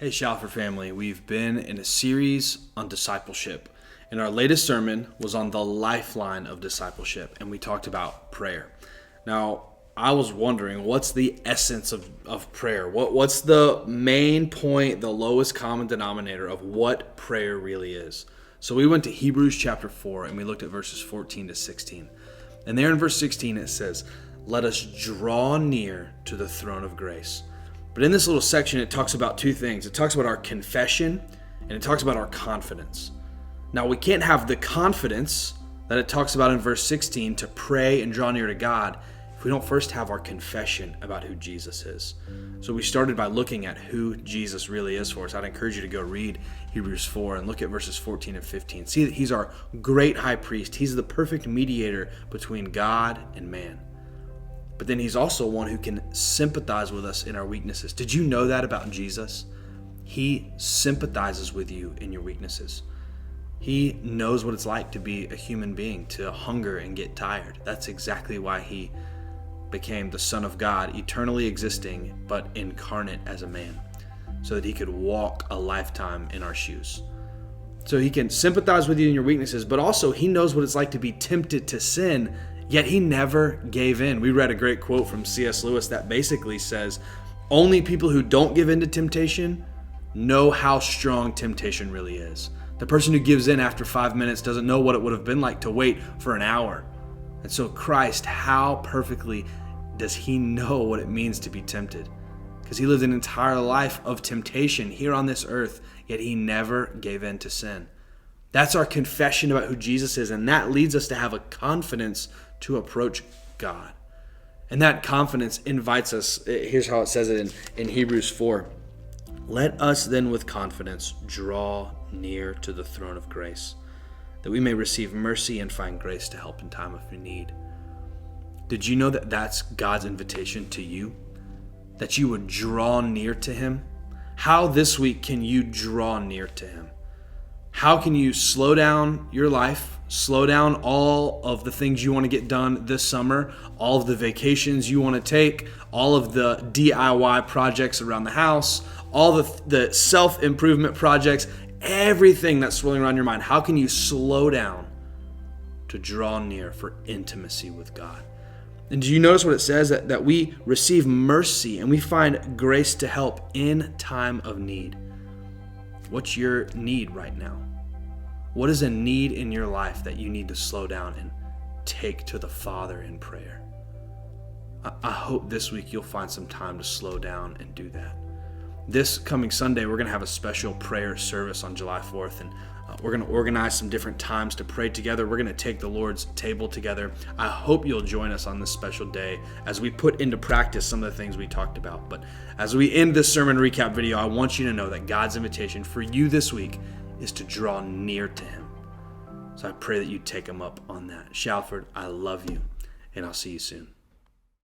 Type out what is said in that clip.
Hey Shalford family, we've been in a series on discipleship, and our latest sermon was on the lifeline of discipleship, and we talked about prayer. Now, I was wondering, what's the essence of prayer? What's the main point, the lowest common denominator of what prayer really is? So we went to Hebrews chapter 4, and we looked at verses 14 to 16. And there in verse 16 it says, "Let us draw near to the throne of grace." But in this little section, it talks about two things. It talks about our confession, and it talks about our confidence. Now, we can't have the confidence that it talks about in verse 16 to pray and draw near to God if we don't first have our confession about who Jesus is. So we started by looking at who Jesus really is for us. I'd encourage you to go read Hebrews 4 and look at verses 14 and 15. See that he's our great high priest. He's the perfect mediator between God and man. But then he's also one who can sympathize with us in our weaknesses. Did you know that about Jesus? He sympathizes with you in your weaknesses. He knows what it's like to be a human being, to hunger and get tired. That's exactly why he became the Son of God, eternally existing, but incarnate as a man, so that he could walk a lifetime in our shoes. So he can sympathize with you in your weaknesses, but also he knows what it's like to be tempted to sin, yet he never gave in. We read a great quote from C.S. Lewis that basically says, only people who don't give in to temptation know how strong temptation really is. The person who gives in after 5 minutes doesn't know what it would have been like to wait for an hour. And so Christ, how perfectly does he know what it means to be tempted? Because he lived an entire life of temptation here on this earth, yet he never gave in to sin. That's our confession about who Jesus is, and that leads us to have a confidence to approach God. And that confidence invites us, here's how it says it in Hebrews 4. Let us then with confidence draw near to the throne of grace, that we may receive mercy and find grace to help in time of need. Did you know that that's God's invitation to you? That you would draw near to him? How this week can you draw near to him? How can you slow down your life, slow down all of the things you want to get done this summer, all of the vacations you want to take, all of the DIY projects around the house, all the self-improvement projects, everything that's swirling around your mind? How can you slow down to draw near for intimacy with God? And do you notice what it says? That we receive mercy and we find grace to help in time of need. What's your need right now? What is a need in your life that you need to slow down and take to the Father in prayer? I hope this week you'll find some time to slow down and do that. This coming Sunday, we're going to have a special prayer service on July 4th, and we're going to organize some different times to pray together. We're going to take the Lord's table together. I hope you'll join us on this special day as we put into practice some of the things we talked about. But as we end this sermon recap video, I want you to know that God's invitation for you this week is to draw near to him. So I pray that you take him up on that. Shalford, I love you, and I'll see you soon.